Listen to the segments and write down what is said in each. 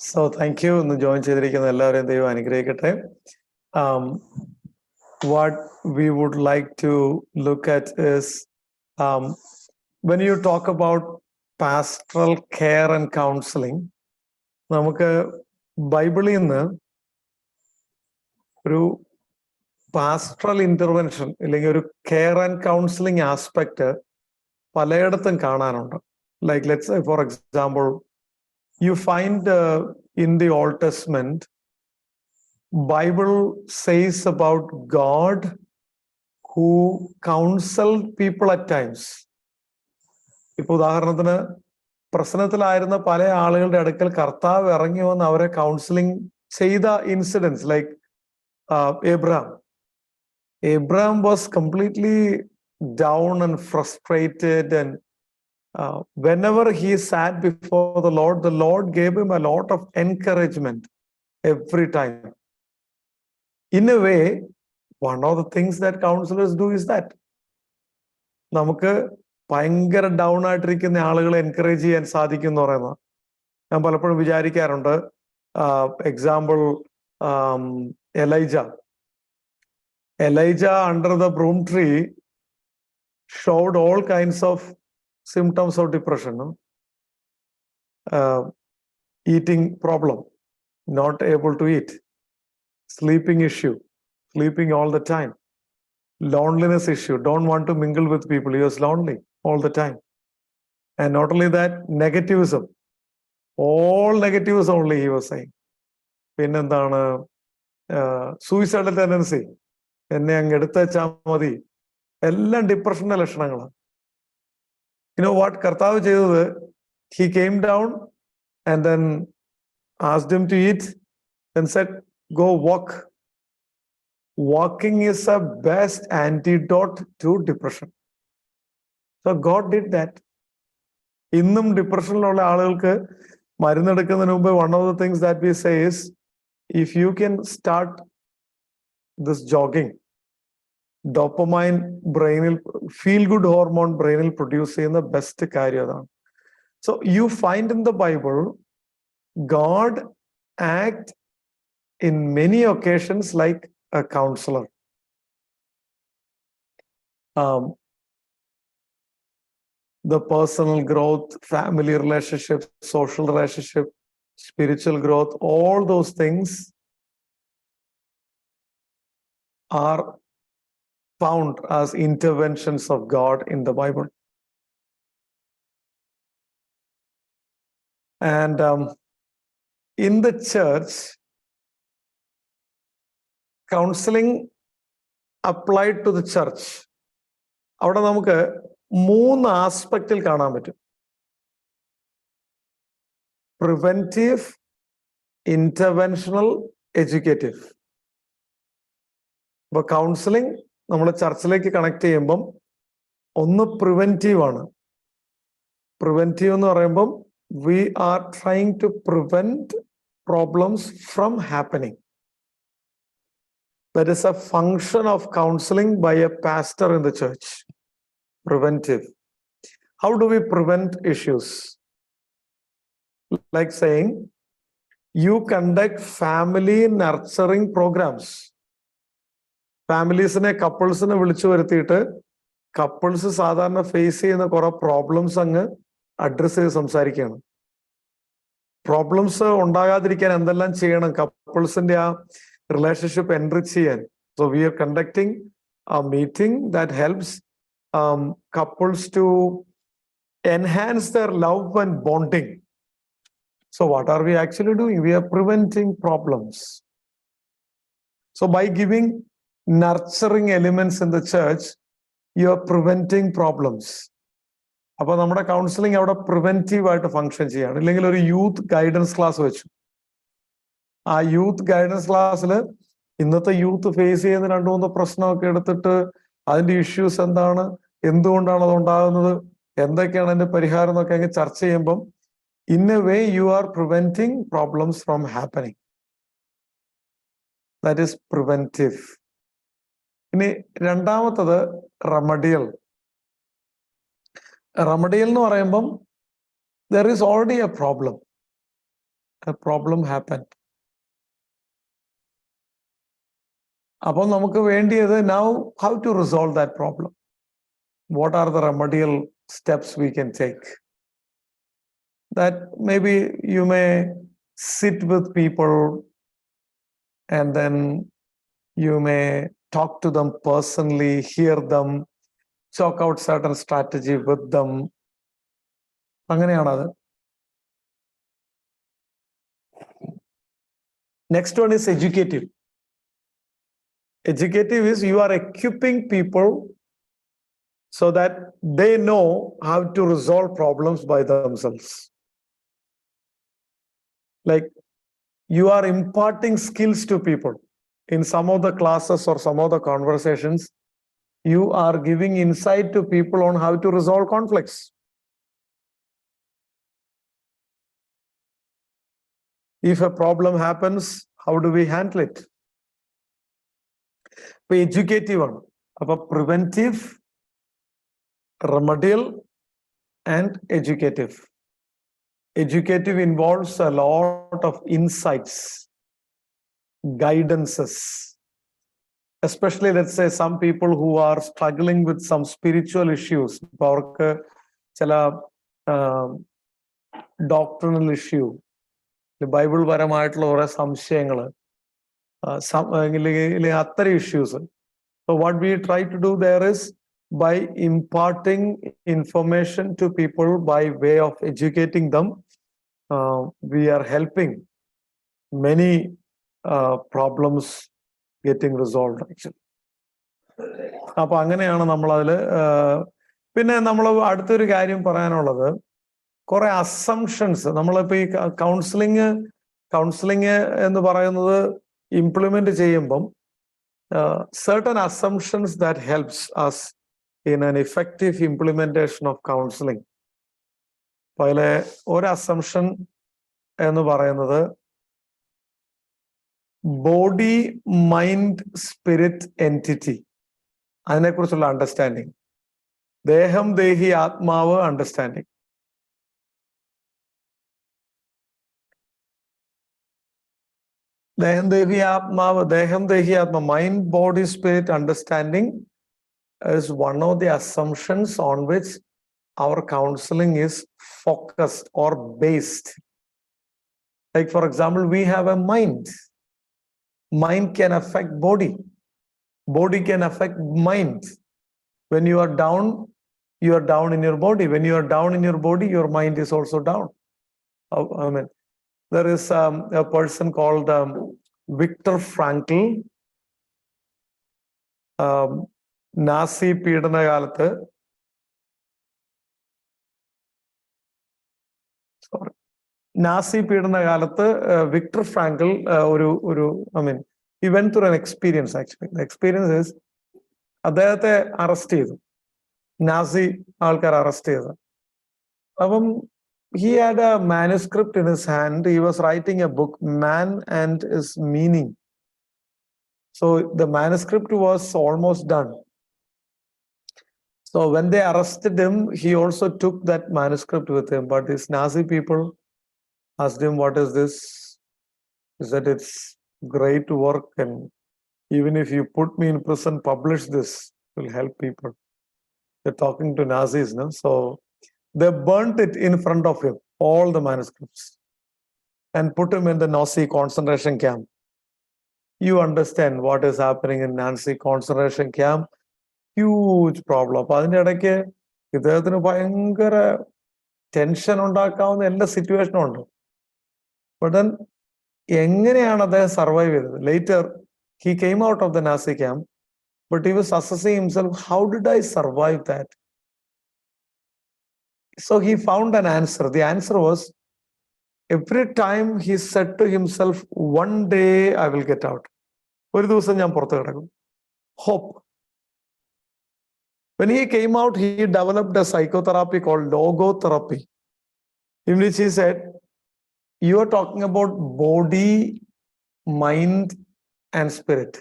So thank you. ഇന്ന് join ചെയ്തിരിക്കുന്ന എല്ലാവരെയും ദൈവം അനുഗ്രഹിക്കട്ടെ. What we would like to look at is when you talk about pastoral care and counseling, നമുക്ക് ബൈബിളിൽ നിന്ന് ഒരു പാസ്റ്ററൽ ഇന്റർവെൻഷൻ അല്ലെങ്കിൽ ഒരു കെയർ ആൻഡ് കൗൺസിലിംഗ് ആസ്പെക്ട് പലയിടത്തും കാണാനുണ്ട്. Like let's say for example, you find in the Old Testament, Bible says about God who counseled people at times. ഇപ്പൊ ഉദാഹരണത്തിന് പ്രശ്നത്തിലായിരുന്ന പല ആളുകളുടെ അടുക്കൽ കർത്താവ് ഇറങ്ങി വന്ന് അവരെ കൗൺസിലിംഗ് ചെയ്ത incidents like Abraham was completely down and frustrated, and whenever he sat before the Lord gave him a lot of encouragement every time. In a way, one of the things that counselors do is that നമുക്ക് ഭയങ്കര down ആയിട്ടിരിക്കുന്ന ആളുകളെ encourage ചെയ്യാൻ സാധിക്കും എന്ന് പറയുന്നത് ഞാൻ പലപ്പോഴും വിചാരിക്കാറുണ്ട്. Example, Elijah under the broom tree showed all kinds of symptoms of depression, no? Eating problem, not able to eat, sleeping issue, sleeping all the time, loneliness issue, don't want to mingle with people, he was lonely all the time. And not only that, negativism, all negatives only he was saying. പിന്നെന്താണ്, suicidal tendency, എന്നെ അങ്ങ് എടുത്ത് വെച്ചാൽ മതി, എല്ലാം ഡിപ്രഷന്റെ ലക്ഷണങ്ങളാണ്. You know what കർത്താവ് ചെയ്തത്? He came down and then asked him to eat and said, go walk. Walking is the best antidote to depression. So God did that. ഇന്നും ഡിപ്രഷനിലുള്ള ആളുകൾക്ക് മരുന്നെടുക്കുന്നതിന് മുമ്പ് one of the things that we say is, if you can start this jogging, dopamine ബ്രെയിനിൽ, feel good hormone ബ്രെയിനിൽ produce ചെയ്യുന്ന best കാര്യം അതാണ്. So you find in the Bible God act in many occasions like A councillor. The personal growth, family relationship, social relationship, spiritual growth, all those things are found as interventions of God in the Bible. And in the church, counseling applied to the church, അവിടെ നമുക്ക് 3 ആസ്പെക്റ്റിൽ കാണാൻ പറ്റും. Preventive, interventional, educative. അപ്പൊ counselling നമ്മൾ ചർച്ചിലേക്ക് connect ചെയ്യുമ്പം ഒന്ന് preventive ആണ്. Preventive എന്ന് പറയുമ്പം we are trying to prevent problems from happening. That is a function of counseling by a pastor in the church. Preventive. How do we prevent issues? Like saying, you conduct family nurturing programs. ഫാമിലീസിനെ, കപ്പിൾസിനെ വിളിച്ചു വരുത്തിയിട്ട് couples സാധാരണ face ചെയ്യുന്ന കുറെ problems അങ്ങ് address ചെയ്ത് സംസാരിക്കുകയാണ്. Problems ഉണ്ടാകാതിരിക്കാൻ എന്തെല്ലാം ചെയ്യണം, കപ്പിൾസിന്റെ ആ റിലേഷൻഷിപ്പ് എൻറിച്ച് ചെയ്യാൻ. So we R conducting a meeting that helps couples to enhance their love and bonding. So what are we actually doing? We are preventing problems. So by giving nurturing elements in the church, you are preventing problems. അപ്പൊ നമ്മുടെ counselling അവിടെ preventive ആയിട്ട് function ചെയ്യാണ്. ഇല്ലെങ്കിൽ ഒരു youth guidance class വെച്ചു. ആ youth guidance ക്ലാസ്സിൽ ഇന്നത്തെ യൂത്ത് ഫേസ് ചെയ്യുന്ന 2-3 പ്രശ്നമൊക്കെ എടുത്തിട്ട് അതിന്റെ ഇഷ്യൂസ് എന്താണ്, എന്തുകൊണ്ടാണ് അത് ഉണ്ടാകുന്നത്, എന്തൊക്കെയാണ് അതിന്റെ പരിഹാരം എന്നൊക്കെ അങ്ങ് ചർച്ച ചെയ്യുമ്പം in a way you are preventing problems from happening. That is preventive. ഇനി രണ്ടാമത്തത് റെമഡിയൽ. റെമഡിയൽ എന്ന് പറയുമ്പം there is already a problem. a problem happened. അപ്പോൾ നമുക്ക് വേണ്ടിയത് now how to resolve that problem. What are the remedial steps we can take? That maybe you may sit with people and then you may talk to them personally, hear them, chalk out certain strategy with them. അങ്ങനെയാണത്. Next one is educative. Educative is you are equipping people so that they know how to resolve problems by themselves. Like you are imparting skills to people. In some of the classes or some of the conversations, you are giving insight to people on how to resolve conflicts. If a problem happens, how do we handle it? Educative one. Preventive, remedial, and educative. Educative involves a lot of insights, guidances. Especially, let's say, some people who are struggling with some spiritual issues. അവർക്ക് ചില doctrinal issue, Bible പരമായിട്ടുള്ള കുറെ സംശയങ്ങൾ, അത്തരം issues. So what we try to do there is by imparting information to people by way of educating them, we are helping many problems getting resolved actually. അപ്പൊ അങ്ങനെയാണ് നമ്മൾ അതിൽ. പിന്നെ നമ്മൾ അടുത്തൊരു കാര്യം പറയാനുള്ളത്, കുറെ അസംഷൻസ്. നമ്മളിപ്പോ ഈ കൗൺസിലിംഗ് എന്ന് പറയുന്നത് ഇംപ്ലിമെന്റ് ചെയ്യുമ്പം certain assumptions that helps us in an effective implementation of counseling. അതിലെ ഒരു അസംഷൻ എന്ന് പറയുന്നത് ബോഡി മൈൻഡ് സ്പിരിറ്റ് എൻറ്റിറ്റി, അതിനെക്കുറിച്ചുള്ള അണ്ടർസ്റ്റാൻഡിങ്. ദേഹം ദേഹി ആത്മാവ് അണ്ടർസ്റ്റാൻഡിങ്. ദേഹം ദേഹി ആത്മ, mind, body, spirit understanding is one of the assumptions on which our counseling is focused or based. Like for example, we have a mind. Mind can affect body. Body can affect mind. When you are down in your body. When you are down in your body, your mind is also down. I mean, there is a person called Viktor Frankl. Nazi പീഡനകാലത്ത് Viktor Frankl he went through an experience actually. The experience is അദ്ദേഹത്തെ arrest ചെയ്തു, Nazi ആൾക്കാർ arrest ചെയ്തു. അപ്പം he had a manuscript in his hand. He was writing a book, Man and His Meaning. So the manuscript was almost done. So when they arrested him, he also took that manuscript with him. But these Nazi people asked him, what is this? He said, it's great work, and even if you put me in prison, publish this, it will help people. They're talking to Nazis, no? So they burnt it in front of him, all the manuscripts, and put him in the Nazi concentration camp. You understand what is happening in Nazi concentration camp? Huge problem. അപ്പൊ അതിൻ്റെ ഇടയ്ക്ക് ഇദ്ദേഹത്തിന് ഭയങ്കര tension ഉണ്ടാക്കാവുന്ന എല്ലാ സിറ്റുവേഷനും ഉണ്ട്. But then എങ്ങനെയാണ് അദ്ദേഹം survive ചെയ്തത്? Later, he came out of the Nazi camp, but he was assessing himself, how did I survive that? So he found an answer. The answer was, every time he said to himself, one day I will get out. ഒരു ദിവസം ഞാൻ പുറത്ത് കിടക്കും. Hope. When he came out, he developed a psychotherapy called logotherapy, in which he said, you are talking about body, mind, and spirit.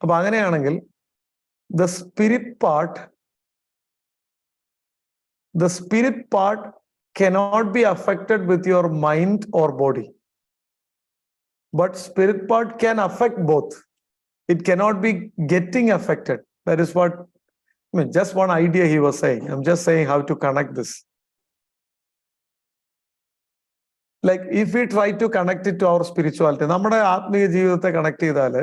അപ്പൊ അങ്ങനെയാണെങ്കിൽ the spirit part cannot be affected with your mind or body. But spirit part can affect both. It cannot be getting affected. That is what, just one idea he was saying. I'm just saying how to connect this. Like if we try to connect it to our spirituality, നമ്മുടെ ആത്മീയ ജീവിതത്തെ connect ചെയ്താല്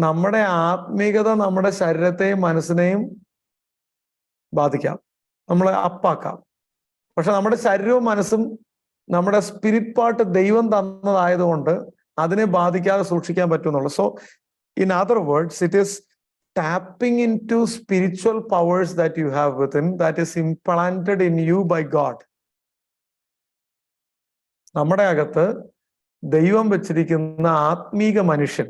നമ്മുടെ ആത്മീയത നമ്മുടെ ശരീരത്തെയും മനസ്സിനെയും ബാധിക്കാം, നമ്മളെ അപ്പാക്കാം. പക്ഷെ നമ്മുടെ ശരീരവും മനസ്സും നമ്മുടെ സ്പിരിറ്റ് പാർട്ട് ദൈവം തന്നതായതുകൊണ്ട് അതിനെ ബാധിക്കാതെ സൂക്ഷിക്കാൻ പറ്റുന്നുള്ളൂ. So in other words, it is tapping into spiritual powers that you have within, that is implanted in you by God. നമ്മുടെ അകത്ത് ദൈവം വെച്ചിരിക്കുന്ന ആത്മീക മനുഷ്യൻ,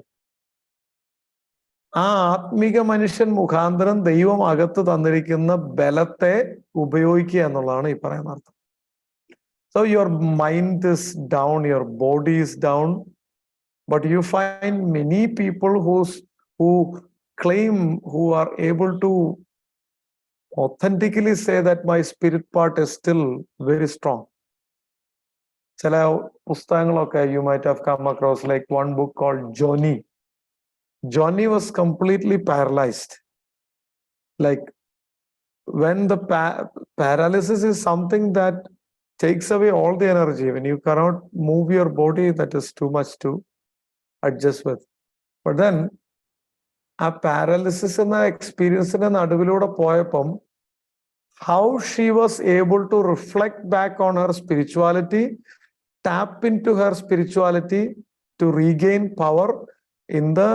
ആ ആത്മീക മനുഷ്യൻ മുഖാന്തരം ദൈവം അകത്ത് തന്നിരിക്കുന്ന ബലത്തെ ഉപയോഗിക്കുക എന്നുള്ളതാണ് ഈ പറയുന്ന അർത്ഥം. So your mind is down, your body is down, but you find many people who claim, who are able to authentically say that my spirit part is still very strong. ചില പുസ്തകങ്ങളൊക്കെ you might have come across, like one book called Johnny. Johnny was completely paralyzed. Like when the paralysis is something that takes away all the energy, when you cannot move your body, that is too much to adjust with. But then ആ paralysis എന്ന എക്സ്പീരിയൻസിന്റെ നടുവിലൂടെ പോയപ്പം how she was able to reflect back on her spirituality, tap into her spirituality to regain power in the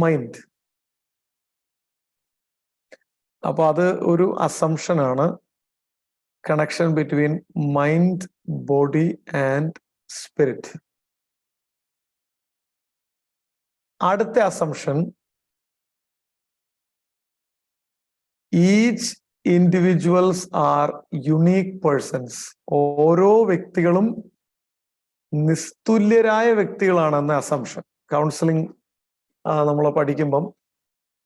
mind. അപ്പൊ അത് ഒരു assumption ആണ്, connection between mind, body and spirit. അടുത്ത assumption, each individuals are unique persons. ഓരോ വ്യക്തികളും നിസ്തുല്യരായ വ്യക്തികളാണെന്ന assumption. Counselling നമ്മൾ പഠിക്കുമ്പം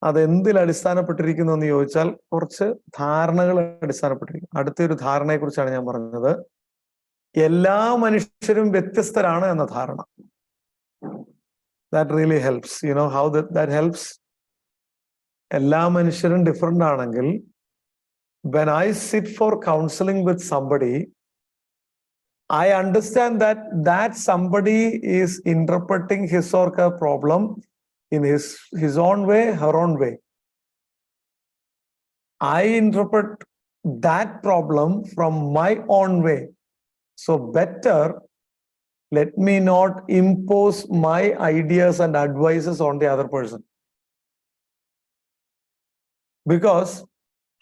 അത് എന്തിൽ അടിസ്ഥാനപ്പെട്ടിരിക്കുന്നു എന്ന് ചോദിച്ചാൽ കുറച്ച് ധാരണകൾ അടിസ്ഥാനപ്പെട്ടിരിക്കും. അടുത്തൊരു ധാരണയെ കുറിച്ചാണ് ഞാൻ പറഞ്ഞത്, എല്ലാ മനുഷ്യരും വ്യത്യസ്തരാണ് എന്ന ധാരണ. That really helps. You know how that helps? എല്ലാ മനുഷ്യരും ഡിഫറെന്റ് ആണെങ്കിൽ, when I sit for counseling with somebody, I understand that somebody is interpreting his or her problem in his own way, her own way. I interpret that problem from my own way. So better, let me not impose my ideas and advices on the other person. Because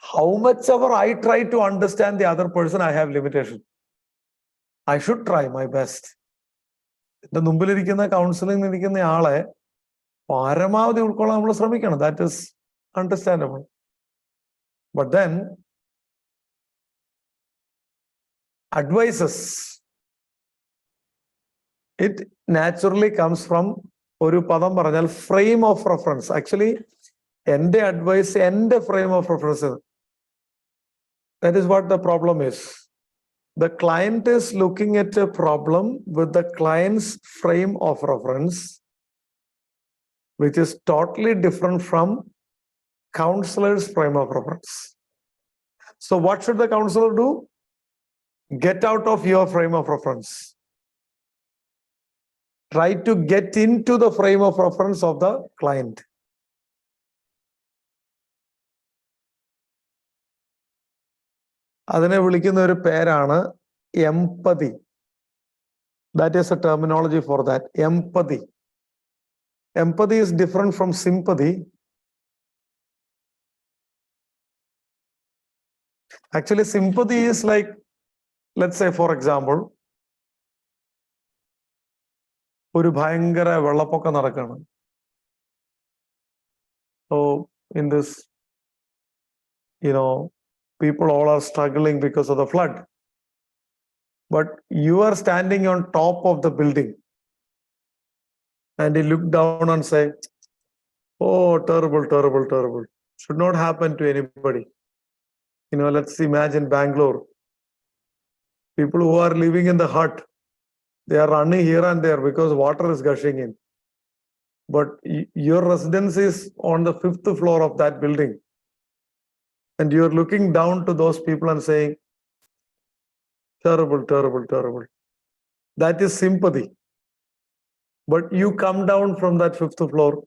how much ever I try to understand the other person, I have limitation. I should try my best. എന്റെ മുമ്പിലിരിക്കുന്ന counselling ഇരിക്കുന്ന ആളെ പരമാവധി ഉൾക്കൊള്ളാൻ നമ്മൾ ശ്രമിക്കണം. That is understandable. But then advises, it naturally comes from, ഒരു പദം പറഞ്ഞാൽ ഫ്രെയിം ഓഫ് റെഫറൻസ്. ആക്ച്വലി എന്റെ അഡ്വൈസ് എന്റെ frame of reference. That is what the problem is. The client is looking at a problem with the client's frame of reference, which is totally different from counselor's frame of reference. So what should the counselor do? Get out of your frame of reference. Try to get into the frame of reference of the client. അതിനെ വിളിക്കുന്ന ഒരു പേരാണ് empathy. That is a terminology for that. Empathy. Empathy is different from sympathy. Actually, sympathy is like, let's say for example, ഒരു ഭയങ്കര വെള്ളപ്പൊക്കം നടക്കുകയാണ്. So in this, people all are struggling because of the flood. But you are standing on top of the building and you look down and say, oh, terrible, terrible, terrible. Should not happen to anybody. Let's imagine Bangalore. People who are living in the hut, they are running here and there because water is gushing in. But your residence is on the 5th floor of that building. And you're looking down to those people and saying, terrible, terrible, terrible. That is sympathy. But you come down from that 5th floor,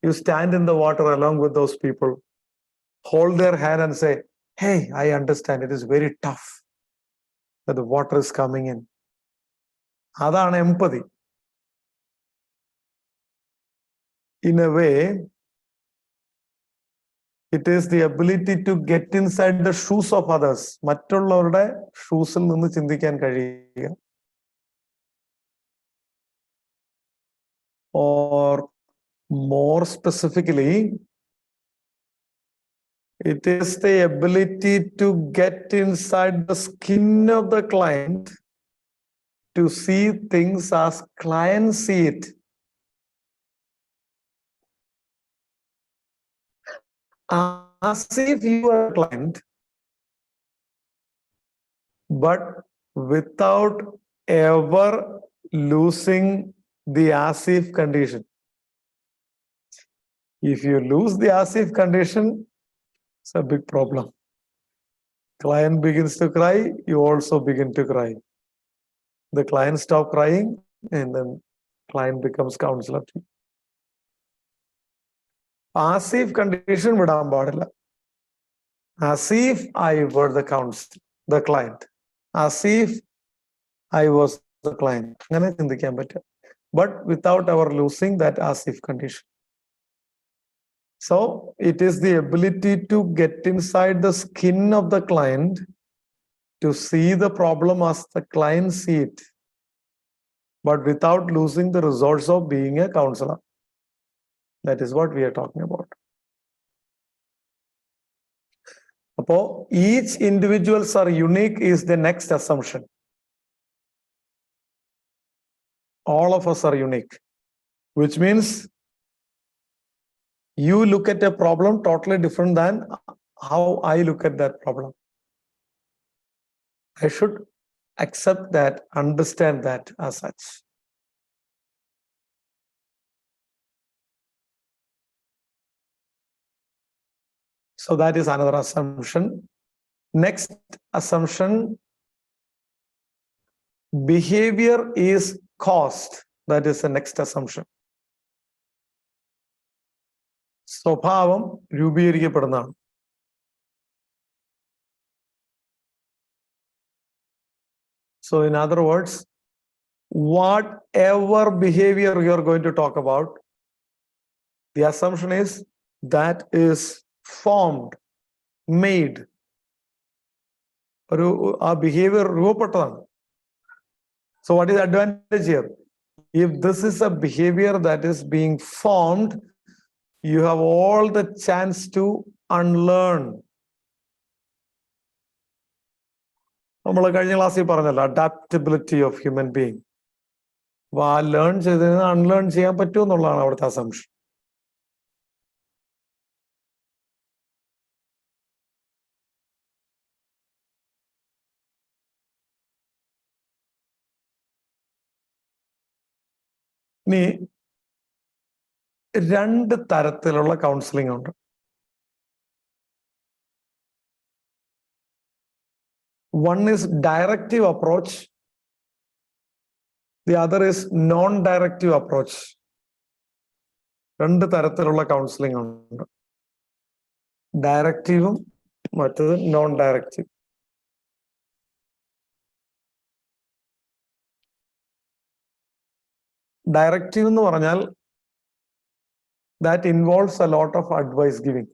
you stand in the water along with those people, hold their hand and say, hey, I understand it is very tough that the water is coming in. That's empathy. In a way, it is the ability to get inside the shoes of others. മറ്റുള്ളവരുടെ ഷൂസിൽ നിന്ന് ചിന്തിക്കാൻ കഴിയുക. Or more specifically, it is the ability to get inside the skin of the client to see things as clients see it. As if you are a client, but without ever losing the as if condition. If you lose the as if condition, it's a big problem. Client begins to cry, you also begin to cry. The client stops crying, and then client becomes counselor. As if condition വിടാൻ പാടില്ല. As if I were the client. As if I was the client. അങ്ങനെ ചിന്തിക്കാൻ പറ്റും. But without ever losing that as if condition. So it is the ability to get inside the skin of the client to see the problem as the client see it, but without losing the results of being a counselor. That is what we are talking about. So each individuals are unique is the next assumption. All of us are unique, which means you look at a problem totally different than how I look at that problem. I should accept that, understand that as such. So that is another assumption. Next assumption, behavior is caused. That is the next assumption. സ്വഭാവം രൂപീകരിക്കപ്പെടുന്നതാണ്. So in other words, whatever behavior you are going to talk about, the assumption is that is formed, made. A behavior രൂപപ്പെട്ടതാണ്. So what is the advantage here? If this is a behavior that is being formed, you have all the chance to unlearn. നമ്മൾ കഴിഞ്ഞ ക്ലാസ്സിൽ പറഞ്ഞല്ലോ adaptability of human being. അപ്പൊ ആ learn ചെയ്തതിന് unlearn ചെയ്യാൻ പറ്റുമോ എന്നുള്ളതാണ് അവിടുത്തെ അസംഷൻ. ഇനി 2 തരത്തിലുള്ള കൗൺസിലിംഗ് ഉണ്ട്. One is directive approach. The other is non-directive approach. 2 തരത്തിലുള്ള കൗൺസിലിംഗ് ഉണ്ട്. ഡയറക്റ്റീവും മറ്റത് നോൺ ഡയറക്റ്റീവ്. ഡയറക്റ്റീവ് എന്ന് പറഞ്ഞാൽ that involves a lot of advice giving.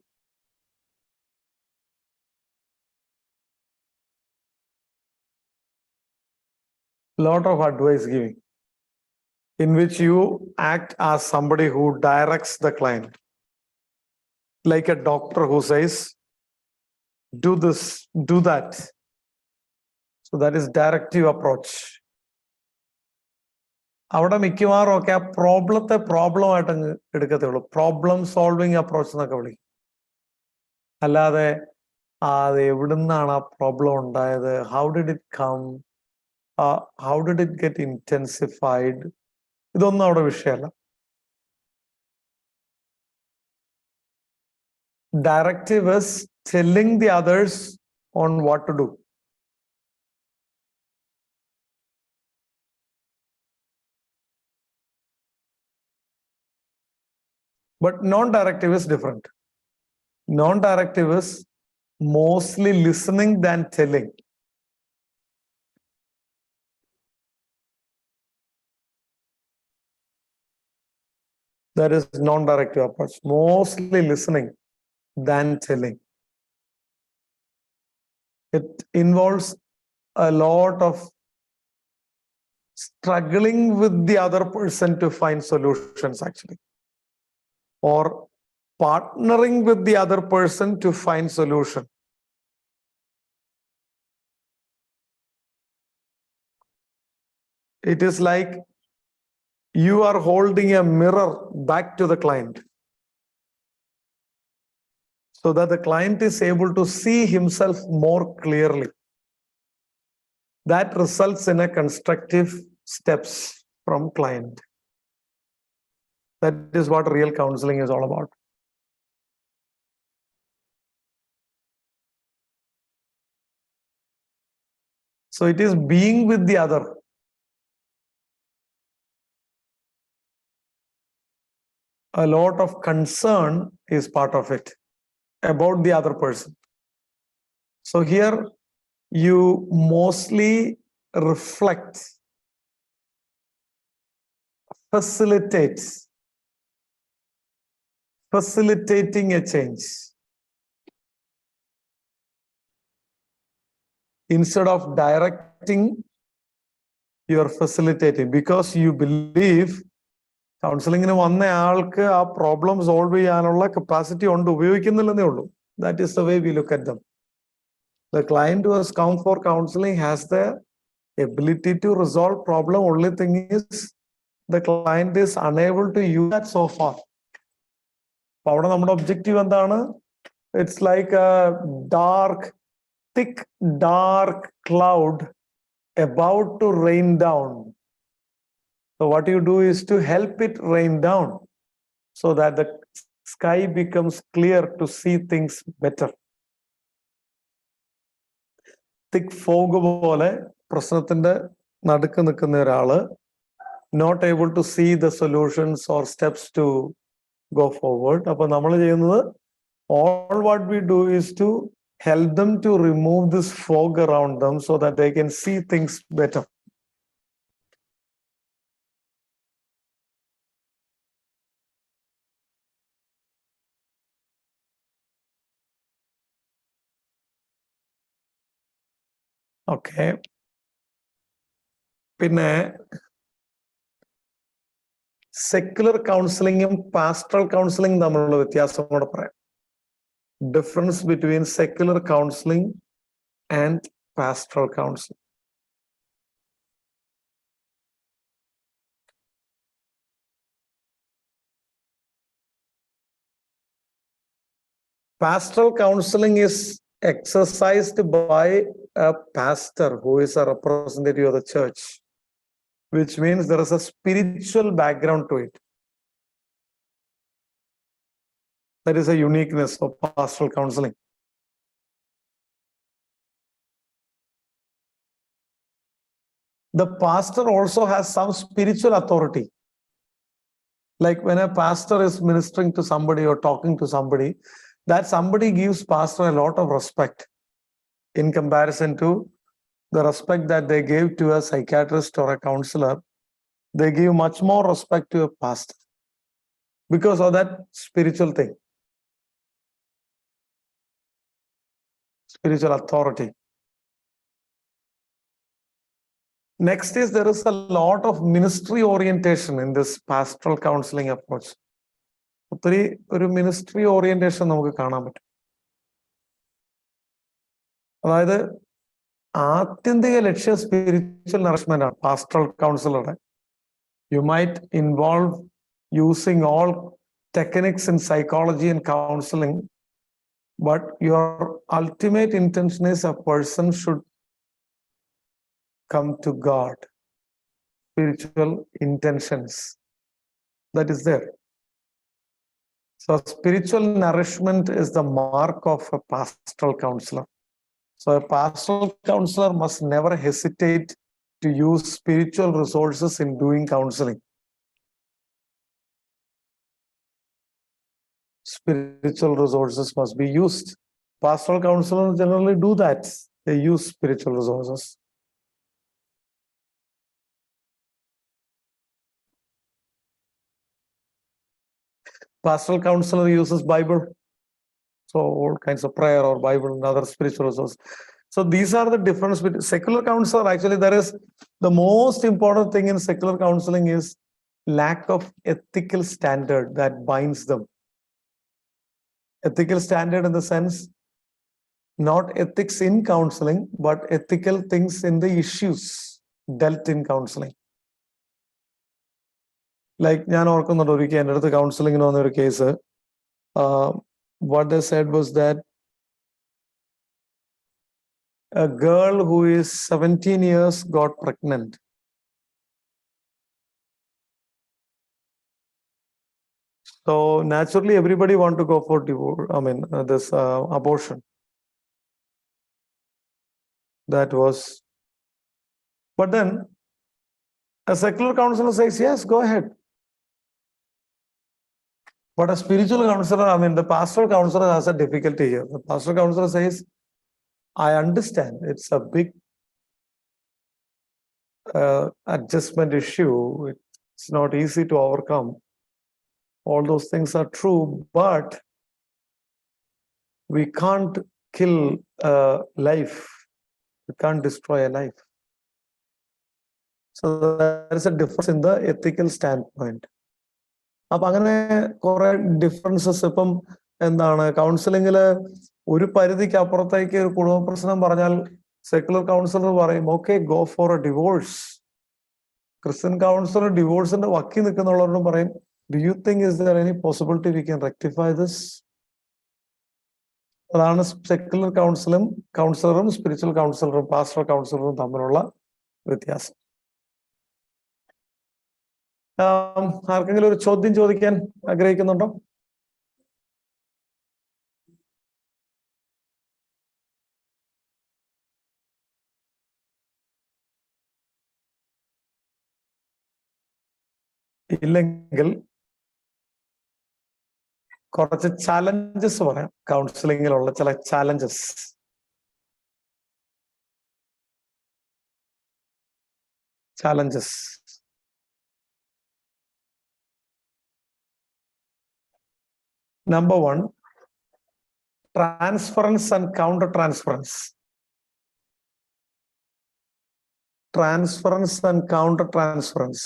Lot of advice giving, in which you act as somebody who directs the client, like a doctor who says, do this, do that. So that is directive approach. അവിടെ മിക്കവാറും ഒക്കെ ആ പ്രോബ്ലത്തെ പ്രോബ്ലമായിട്ട് അങ്ങ് എടുക്കത്തേ ഉള്ളൂ. Problem solving approach എന്നൊക്കെ വിളിക്കും. അല്ലാതെ എവിടുന്നാണ് ആ പ്രോബ്ലം ഉണ്ടായത്, how did it come, how did it get intensified, ഇതൊന്നും അവിടെ വിഷയമല്ല. Directive is telling the others on what to do. But non-directive is different. Non-directive is mostly listening than telling. That is non-directive approach, mostly listening than telling. It involves a lot of struggling with the other person to find solutions, actually, or partnering with the other person to find solution. It is like you are holding a mirror back to the client, so that the client is able to see himself more clearly. That results in a constructive steps from client. That is what real counseling is all about. So it is being with the other. A lot of concern is part of it about the other person. So here you mostly reflect, facilitating a change. Instead of directing, you are facilitating, because you believe കൗൺസിലിങ്ങിന് വന്ന ആൾക്ക് ആ problem solve ചെയ്യാനുള്ള capacity ഉണ്ട്, ഉപയോഗിക്കുന്നില്ലെന്നേ ഉള്ളൂ. That is the way we look at them. The client who has come for counseling has the ability to resolve problem. Only thing is the client is unable to use that so far. അപ്പൊ അവിടെ നമ്മുടെ objective എന്താണ്? It's like a thick dark cloud about to rain down. So what you do is to help it rain down, so that the sky becomes clear to see things better. Thick fog പോലെ പ്രശ്നത്തിന്റെ നടുക്ക് നിൽക്കുന്ന ഒരാള്, not able to see the solutions or steps to go forward. അപ്പൊ നമ്മൾ ചെയ്യുന്നത്, all what we do is to help them to remove this fog around them, so that they can see things better. Okay. പിന്നെ secular കൗൺസിലിങ്ങും pastoral കൗൺസിലിംഗും തമ്മിലുള്ള വ്യത്യാസം കൂടെ പറയാം. Difference between secular counseling and pastoral counseling. Pastoral counseling is exercised by a pastor who is a representative of the church, which means there is a spiritual background to it. That is a uniqueness of pastoral counseling. The pastor also has some spiritual authority. Like when a pastor is ministering to somebody or talking to somebody, that somebody gives pastor a lot of respect in comparison to the respect that they gave to a psychiatrist or a counselor. They give much more respect to a pastor because of that spiritual thing, spiritual authority. Next is, there is a lot of ministry orientation in this pastoral counseling approach. ഒത്തിരി ഒരു ministry orientation നമുക്ക് കാണാൻ പറ്റും. അതായത് ആത്യന്തിക ലക്ഷ്യം spiritual nourishment ആണ് pastoral കൗൺസിലറുടെ. You might involve using all techniques in psychology and counseling But your ultimate intention is a person should come to God. Spiritual intentions. That is there. So spiritual nourishment is the mark of a pastoral counselor. So a pastoral counselor must never hesitate to use spiritual resources in doing counseling. Spiritual resources must be used. Pastoral counselors generally do that. They use spiritual resources. Pastoral counselor uses Bible. So all kinds of prayer or Bible and other spiritual resources. So these are the difference between secular counselor. Actually, there is the most important thing in secular counseling is lack of ethical standard that binds them. Ethical standard in the sense, not ethics in counseling, but ethical things in the issues dealt in counseling. Like ഞാൻ ഓർക്കുന്നുണ്ട് ഒരിക്കൽ എൻ്റെ അടുത്ത് കൗൺസിലിങ്ങിന് വന്ന ഒരു case what they said was that a girl who is 17 years got pregnant. So naturally, everybody want to go for divorce. I mean, this abortion. That was. But then a secular counselor says, yes, go ahead. But a spiritual counselor, I mean, the pastoral counselor has a difficulty here. The pastoral counselor says, I understand it's a big adjustment issue. It's not easy to overcome. All those things are true, but we can't kill a life. We can't destroy a life. So there is a difference in the ethical standpoint. അപ്പൊ അങ്ങനെ കുറെ differences ഇപ്പം എന്താണ് കൗൺസിലിങ്ങില് ഒരു പരിധിക്ക് അപ്പുറത്തേക്ക് ഒരു കുടുംബ പ്രശ്നം പറഞ്ഞാൽ സെക്കുലർ കൗൺസിലർ പറയും okay go for a divorce. Christian counsellor ഡിവോഴ്സിന്റെ വക്കി നിൽക്കുന്നുള്ളവരോടും പറയും do you think is there any possibility we can rectify this? അതാണ് സെക്കുലർ കൗൺസിലറും സ്പിരിച്വൽ കൗൺസിലറും പാസ്റ്ററൽ കൗൺസിലറും തമ്മിലുള്ള വ്യത്യാസം. ആർക്കെങ്കിലും ഒരു ചോദ്യം ചോദിക്കാൻ ആഗ്രഹിക്കുന്നുണ്ടോ? ഇല്ലെങ്കിൽ കുറച്ച് ചാലഞ്ചസ് പറയാം. കൗൺസിലിങ്ങിലുള്ള ചില challenges. Number one, transference and counter-transference. Transference and counter-transference.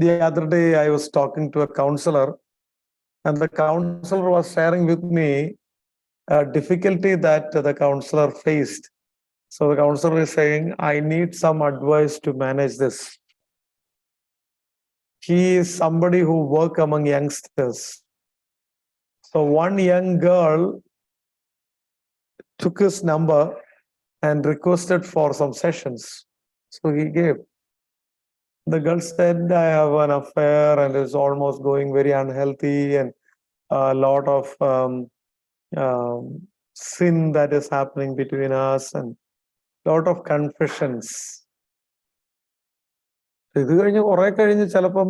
The other day, I was talking to a counselor, and the counselor was sharing with me a difficulty that the counselor faced. So the counselor is saying, I need some advice to manage this. He is somebody who works among youngsters. So one young girl took his number and requested for some sessions. So he gave. The girl said, I have an affair and it's almost going very unhealthy and a lot of sin that is happening between us and a lot of confessions. ഇത് കഴിഞ്ഞ് കുറെ കഴിഞ്ഞ് ചിലപ്പം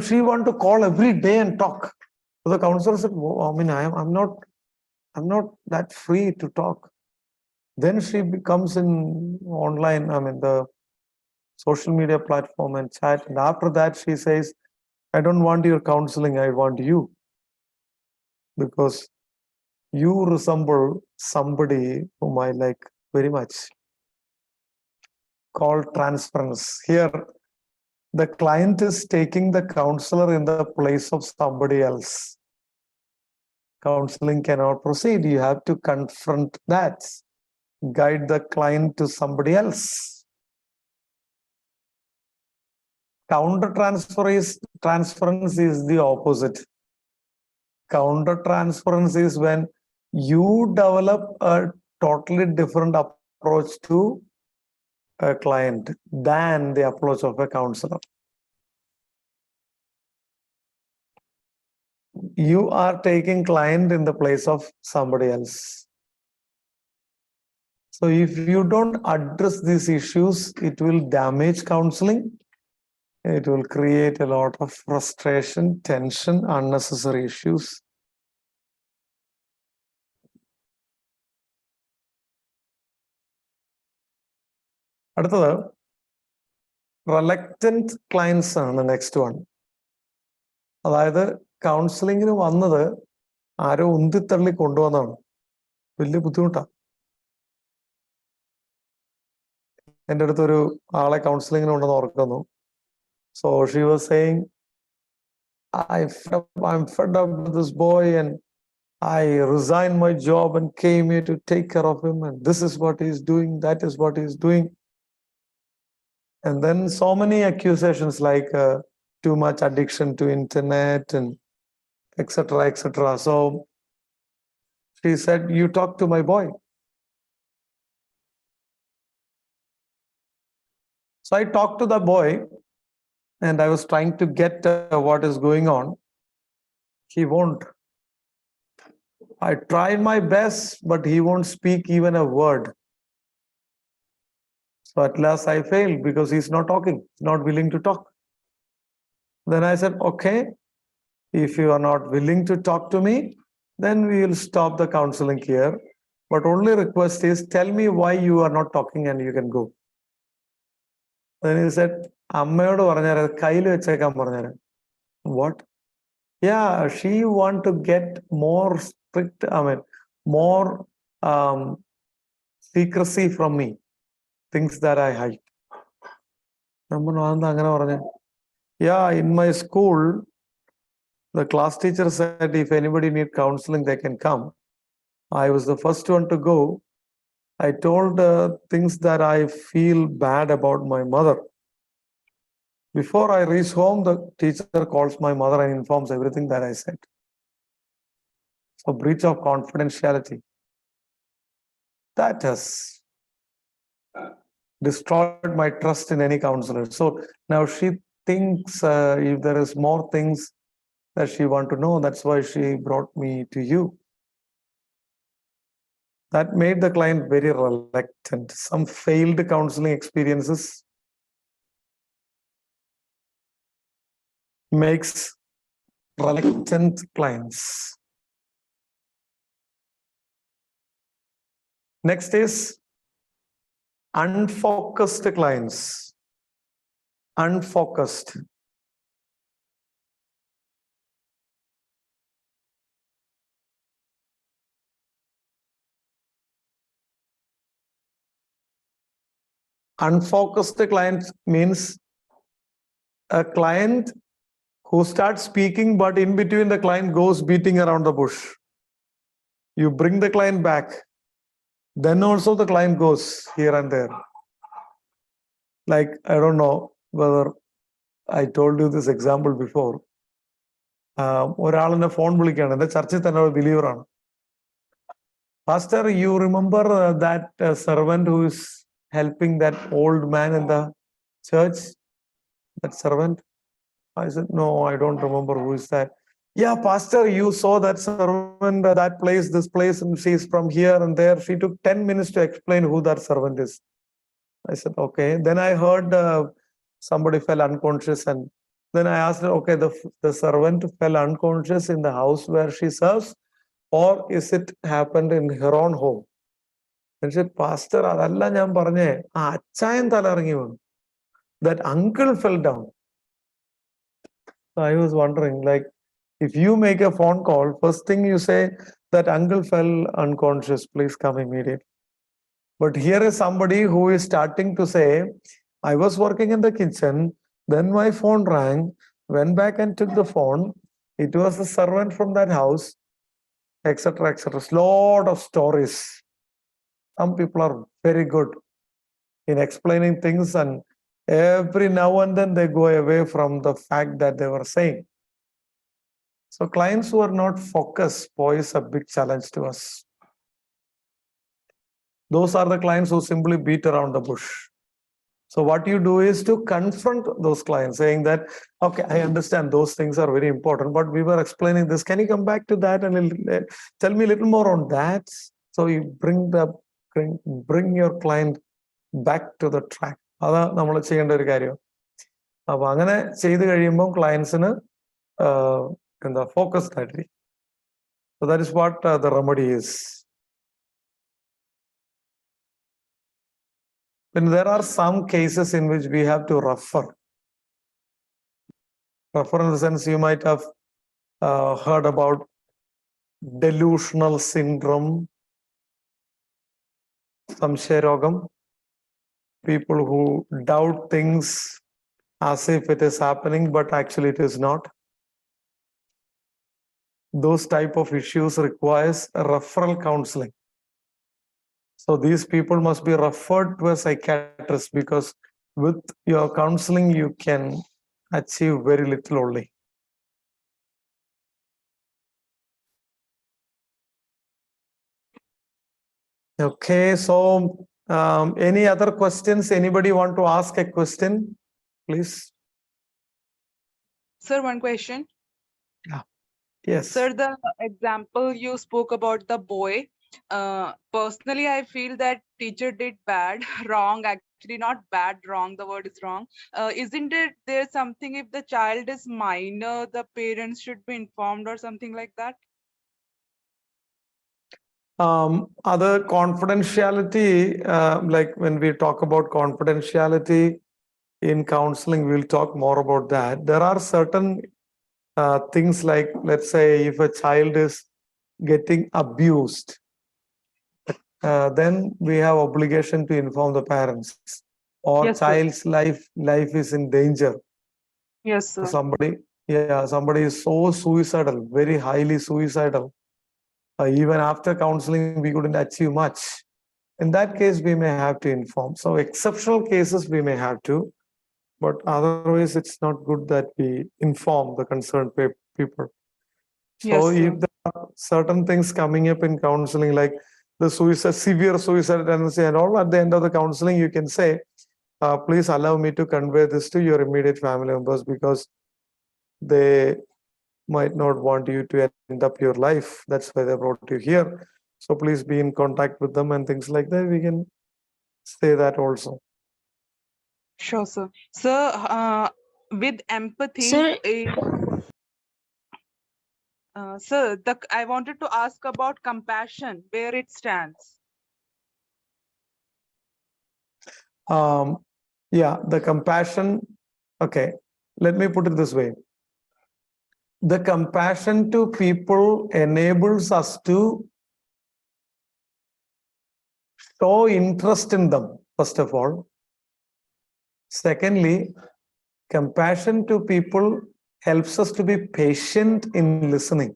she want to call every day and talk. So the counselor said, I mean, I'm not that free to talk. Then she becomes in online, I mean, the social media platform and chat. And after that, she says, I don't want your counseling, I want you. Because you resemble somebody whom I like very much. Called transference. Here, the client is taking the counselor in the place of somebody else. Counseling cannot proceed. You have to confront that. Guide the client to somebody else. Transference is the opposite. Counter-transference is when you develop a totally different approach to a client than the approach of a counselor. You are taking client in the place of somebody else. So if you don't address these issues, it will damage counseling. It will create a lot of frustration, tension, unnecessary issues. അടുത്തത് reluctant clients ആണ് next one. അതായത് കൗൺസിലിങ്ങിന് വന്നത് ആരോ ഉന്തിത്തള്ളി കൊണ്ടുവന്നാണ്. വലിയ ബുദ്ധിമുട്ടാണ്. എൻ്റെ അടുത്തൊരു ആളെ കൗൺസിലിങ്ങിന് ഉണ്ടെന്ന് ഓർക്കുന്നു. So she was saying, I'm fed up with this boy and I resigned my job and came here to take care of him, and this is what he's doing, that is what he's doing. And then so many accusations like too much addiction to internet and etc., etc. So she said, you talk to my boy. So I talked to the boy and I was trying to get what is going on. He won't. I tried my best, but he won't speak even a word. So at last I failed because he's not talking, not willing to talk. Then I said, okay, if you are not willing to talk to me, then we will stop the counseling here. But only request is, tell me why you are not talking and you can go. Then he said, അമ്മയോട് പറഞ്ഞാൽ കയ്യിൽ വെച്ചേക്കാൻ പറഞ്ഞാൽ. What? Yeah, she want to get more strict, more secrecy from me, things that I hide. അങ്ങനെ പറഞ്ഞ. Yeah, in my school, the class teacher said if anybody need counseling, they can come. I was the first one to go. I told things that I feel bad about my mother. Before I reach home, the teacher calls my mother and informs everything that I said. So breach of confidentiality. That has destroyed my trust in any counselor. So now she thinks if there is more things that she want to know, that's why she brought me to you. That made the client very reluctant. Some failed counseling experiences makes reluctant clients. Next is unfocused clients. Unfocused. Unfocused client means a client who starts speaking, but in between the client goes beating around the bush. You bring the client back, then also the client goes here and there. Like, I don't know whether I told you this example before. ഒരാളിനെ phone വിളിക്കുകയാണ്, എൻ്റെ ചർച്ചിൽ തന്നെ ഒരു ബിലീവറാണ്. Pastor, you remember that servant who is helping that old man in the church? That servant? I said, no, I don't remember. Who is that? Yeah, Pastor, you saw that servant, that place, this place, and she's from here and there. She took 10 minutes to explain who that servant is. I said, okay. Then I heard somebody fell unconscious, and then I asked her, okay, the servant fell unconscious in the house where she serves, or is it happened in her own home? And she said, Pastor, adalla njan parnje, achayan thala irangi vanu. That uncle fell down. So I was wondering, like, if you make a phone call, first thing you say, that uncle fell unconscious, please come immediately. But here is somebody who is starting to say, I was working in the kitchen, then my phone rang, went back and took the phone. It was a servant from that house, etc., etc. Lot of stories. Some people are very good in explaining things and Every now and then they go away from the fact that they were saying. So clients who are not focused pose a big challenge to us. Those are the clients who simply beat around the bush. So what you do is to confront those clients, saying that, okay, I understand those things are very important, but we were explaining this. Can you come back to that and tell me a little more on that? So you bring your client back to the track. That's നമ്മൾ ചെയ്യേണ്ട ഒരു കാര്യം. അപ്പൊ അങ്ങനെ ചെയ്ത് കഴിയുമ്പോൾ ക്ലയൻസിന് എന്താ focused ആയിട്ടിരിക്കും. So that is what the remedy is. And there are some cases in which we have to refer. Refer in the sense you might have heard about delusional syndrome, samshayarogam, people who doubt things as if it is happening, but actually it is not. Those type of issues requires referral counseling. So these people must be referred to a psychiatrist, because with your counseling, you can achieve very little only. Okay, so any other questions? Anybody want to ask a question, please? Sir, one question. Yes. Sir, the example you spoke about the boy, personally, I feel that teacher did bad, wrong, actually not bad, wrong, the word is wrong. Isn't it there something, if the child is minor, the parents should be informed or something like that? Other confidentiality, like when we talk about confidentiality in counseling, we'll talk more about that. There are certain things like, let's say, if a child is getting abused, then we have obligation to inform the parents. Or Yes, sir. child's life is in danger. Yes, sir. Somebody is so suicidal, very highly suicidal. Even after counseling, we couldn't achieve much. In that case, we may have to inform. So exceptional cases, we may have to, but otherwise, it's not good that we inform the concerned people. So Yes, sir. if there are certain things coming up in counseling, like the suicide, severe suicide tendency and all, at the end of the counseling, you can say, please allow me to convey this to your immediate family members, because they might not want you to end up your life. That's why they brought you here. So please be in contact with them and things like that. We can say that also. Sure, sir. Sir, with empathy, Sir, sir, I wanted to ask about compassion, where it stands. Yeah, the compassion. Okay, let me put it this way. The compassion to people enables us to show interest in them, first of all. Secondly, compassion to people helps us to be patient in listening.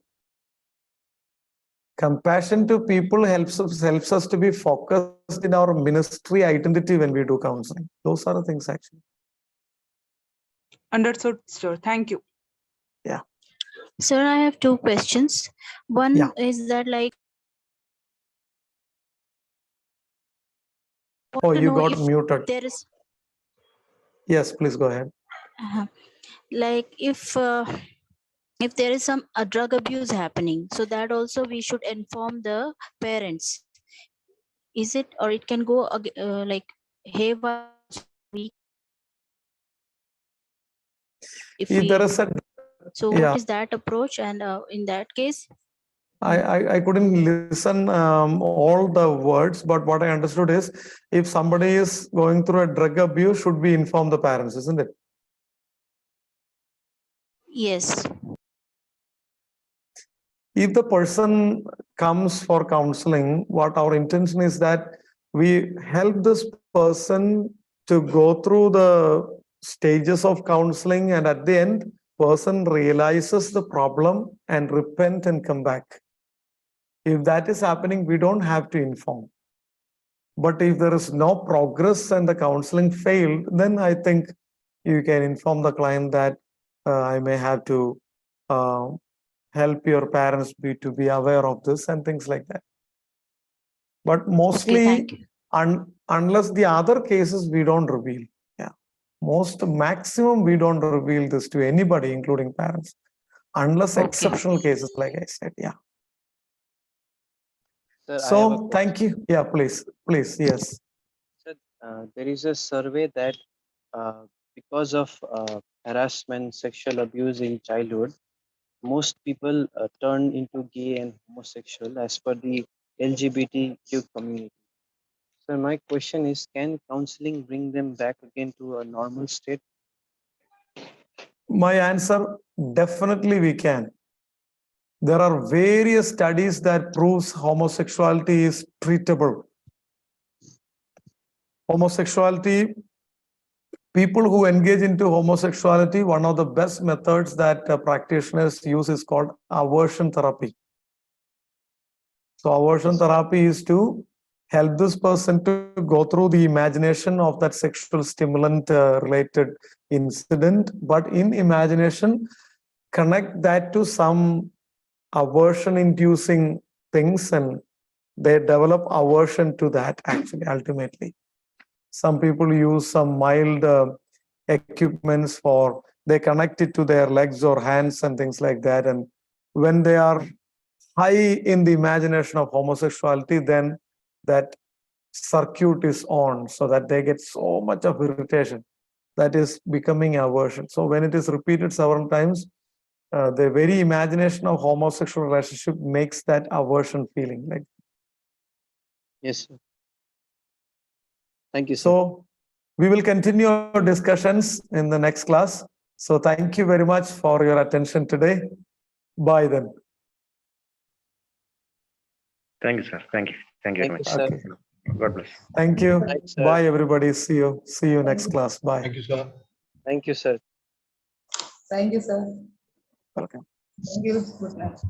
Compassion to people helps us to be focused in our ministry identity when we do counseling. Those are the things, actually. Understood, sir. Thank you. Yeah. Sir, I have two questions. One Yeah. is that, like, Oh, to you know got if muted. there is, Yes, please go ahead. like, if there is some drug abuse happening, so that also we should inform the parents. Is it, or it can go like haywire? If there is a, so, yeah, what is that approach? And in that case, I couldn't listen all the words, but what I understood is, if somebody is going through a drug abuse, should we inform the parents, isn't it? yes. If the person comes for counseling, what our intention is that we help this person to go through the stages of counseling, and at the end, person realizes the problem and repent and come back. If that is happening, we don't have to inform. But if there is no progress and the counseling failed, then I think you can inform the client that I may have to help your parents to be aware of this and things like that. But mostly, thank you. unless the other cases, we don't reveal. Yeah, maximum we don't reveal this to anybody, including parents, unless Okay. exceptional cases, like I said. Yeah. Sir, I have a So question. thank you. Yeah, please, yes. Sir, there is a survey that because of harassment, sexual abuse in childhood, most people turn into gay and homosexual as per the LGBTQ community. So my question is, can counseling bring them back again to a normal state? My answer, definitely we can. There are various studies that proves homosexuality is treatable. Homosexuality, people who engage into homosexuality, one of the best methods that practitioners use is called aversion therapy. So aversion therapy is to help this person to go through the imagination of that sexual stimulant related incident, but in imagination, connect that to some aversion inducing things, and they develop aversion to that actually ultimately. Some people use some mild equipments they connect it to their legs or hands and things like that, and when they are high in the imagination of homosexuality, then that circuit is on, so that they get so much of irritation that is becoming aversion. So when it is repeated several times, the very imagination of homosexual relationship makes that aversion feeling. Like, Yes, sir. Thank you, sir. so we will continue our discussions in the next class. So thank you very much for your attention today. Bye then. Thank you, sir. Thank you. Thank you very Thank you, much. sir. Okay. God bless. Thank you. Right, sir. Bye everybody. See you next class. Bye. Thank you, sir. Thank you, sir. Thank you, sir. Welcome. Thank you. Good night.